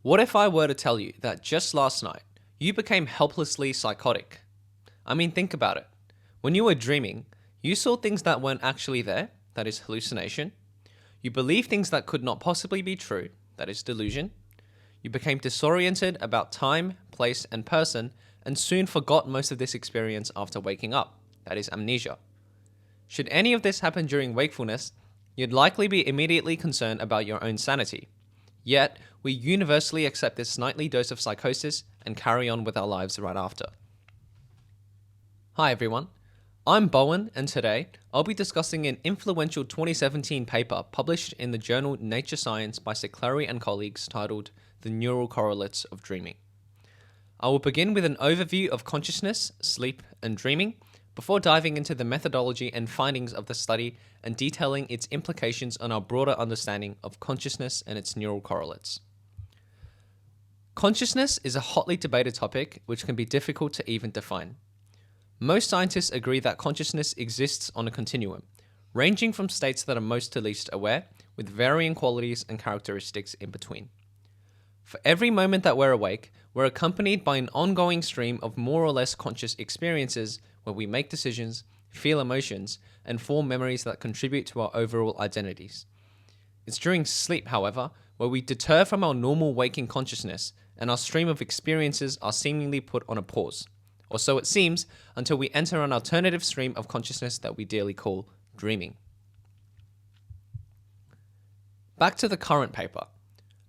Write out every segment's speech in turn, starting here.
What if I were to tell you that just last night, you became helplessly psychotic? I mean, think about it. When you were dreaming, you saw things that weren't actually there, that is hallucination. You believed things that could not possibly be true, that is delusion. You became disoriented about time, place, and person, and soon forgot most of this experience after waking up, that is amnesia. Should any of this happen during wakefulness, you'd likely be immediately concerned about your own sanity. Yet, we universally accept this nightly dose of psychosis and carry on with our lives right after. Hi everyone, I'm Bowen, and today I'll be discussing an influential 2017 paper published in the journal Nature Science by Siclari and colleagues titled The Neural Correlates of Dreaming. I will begin with an overview of consciousness, sleep, and dreaming, before diving into the methodology and findings of the study and detailing its implications on our broader understanding of consciousness and its neural correlates. Consciousness is a hotly debated topic which can be difficult to even define. Most scientists agree that consciousness exists on a continuum, ranging from states that are most to least aware, with varying qualities and characteristics in between. For every moment that we're awake, we're accompanied by an ongoing stream of more or less conscious experiences where we make decisions, feel emotions, and form memories that contribute to our overall identities. It's during sleep, however, where we deter from our normal waking consciousness and our stream of experiences are seemingly put on a pause, or so it seems, until we enter an alternative stream of consciousness that we dearly call dreaming. Back to the current paper.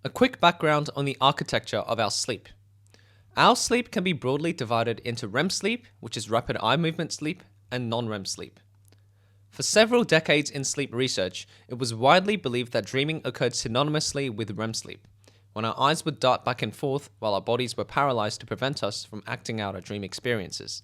A quick background on the architecture of our sleep. Our sleep can be broadly divided into REM sleep, which is rapid eye movement sleep, and non-REM sleep. For several decades in sleep research, it was widely believed that dreaming occurred synonymously with REM sleep, when our eyes would dart back and forth while our bodies were paralyzed to prevent us from acting out our dream experiences.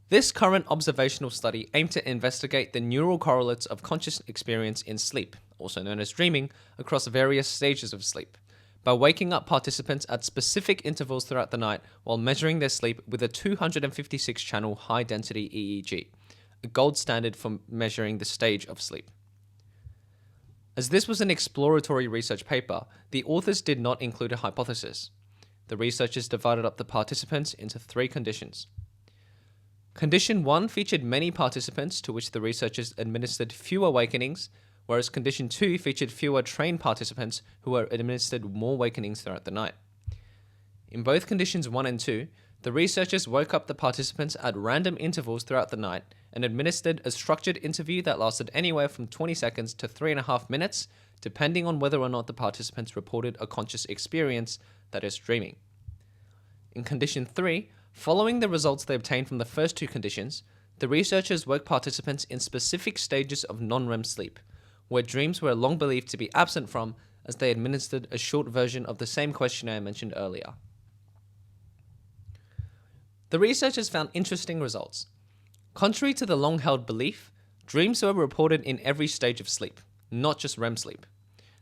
This current observational study aimed to investigate the neural correlates of conscious experience in sleep, also known as dreaming, across various stages of sleep, by waking up participants at specific intervals throughout the night while measuring their sleep with a 256-channel high-density EEG, a gold standard for measuring the stage of sleep. As this was an exploratory research paper, the authors did not include a hypothesis. The researchers divided up the participants into 3 conditions. Condition 1 featured many participants to which the researchers administered fewer awakenings, whereas Condition 2 featured fewer trained participants who were administered more awakenings throughout the night. In both Conditions 1 and 2, the researchers woke up the participants at random intervals throughout the night and administered a structured interview that lasted anywhere from 20 seconds to 3.5 minutes, depending on whether or not the participants reported a conscious experience, that is, dreaming. In Condition 3, following the results they obtained from the first 2 conditions, the researchers woke participants in specific stages of non-REM sleep, where dreams were long believed to be absent from, as they administered a short version of the same questionnaire mentioned earlier. The researchers found interesting results. Contrary to the long-held belief, dreams were reported in every stage of sleep, not just REM sleep.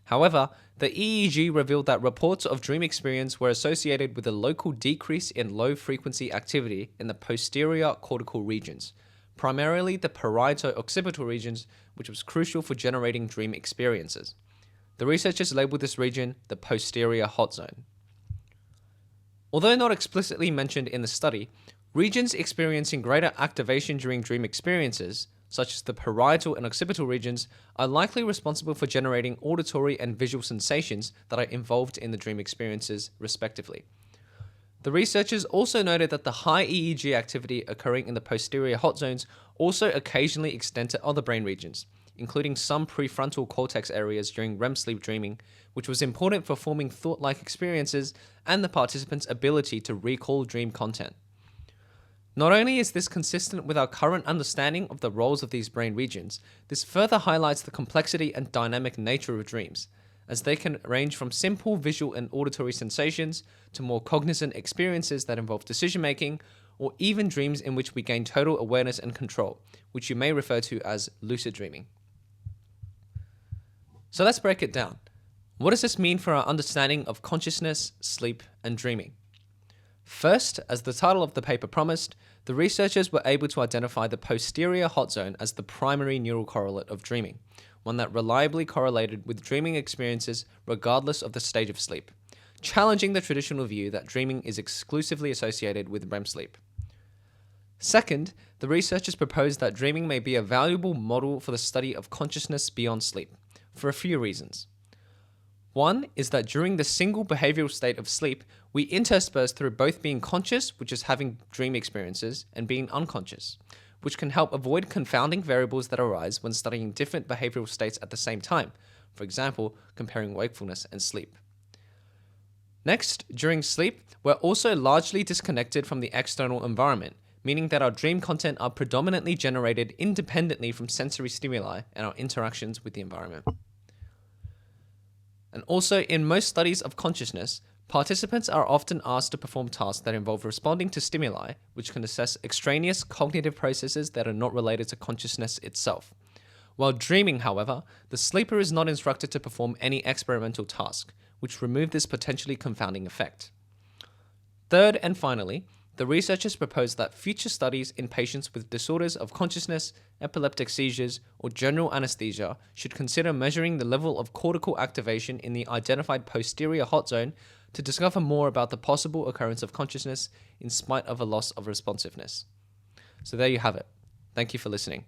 However, the EEG revealed that reports of dream experience were associated with a local decrease in low-frequency activity in the posterior cortical regions, primarily the parieto-occipital regions, which was crucial for generating dream experiences. The researchers labeled this region the posterior hot zone. Although not explicitly mentioned in the study, regions experiencing greater activation during dream experiences, such as the parietal and occipital regions, are likely responsible for generating auditory and visual sensations that are involved in the dream experiences, respectively. The researchers also noted that the high EEG activity occurring in the posterior hot zones also occasionally extend to other brain regions, including some prefrontal cortex areas during REM sleep dreaming, which was important for forming thought-like experiences and the participants' ability to recall dream content. Not only is this consistent with our current understanding of the roles of these brain regions, this further highlights the complexity and dynamic nature of dreams, as they can range from simple visual and auditory sensations to more cognizant experiences that involve decision-making, or even dreams in which we gain total awareness and control, which you may refer to as lucid dreaming. So let's break it down. What does this mean for our understanding of consciousness, sleep, and dreaming? First, as the title of the paper promised, the researchers were able to identify the posterior hot zone as the primary neural correlate of dreaming, one that reliably correlated with dreaming experiences regardless of the stage of sleep, challenging the traditional view that dreaming is exclusively associated with REM sleep. Second, the researchers proposed that dreaming may be a valuable model for the study of consciousness beyond sleep, for a few reasons. One is that during the single behavioral state of sleep, we intersperse through both being conscious, which is having dream experiences, and being unconscious, which can help avoid confounding variables that arise when studying different behavioral states at the same time, for example, comparing wakefulness and sleep. Next, during sleep, we're also largely disconnected from the external environment, meaning that our dream content are predominantly generated independently from sensory stimuli and our interactions with the environment. And also, in most studies of consciousness, participants are often asked to perform tasks that involve responding to stimuli, which can assess extraneous cognitive processes that are not related to consciousness itself. While dreaming, however, the sleeper is not instructed to perform any experimental task, which remove this potentially confounding effect. Third and finally, the researchers proposed that future studies in patients with disorders of consciousness, epileptic seizures, or general anesthesia should consider measuring the level of cortical activation in the identified posterior hot zone to discover more about the possible occurrence of consciousness in spite of a loss of responsiveness. So there you have it. Thank you for listening.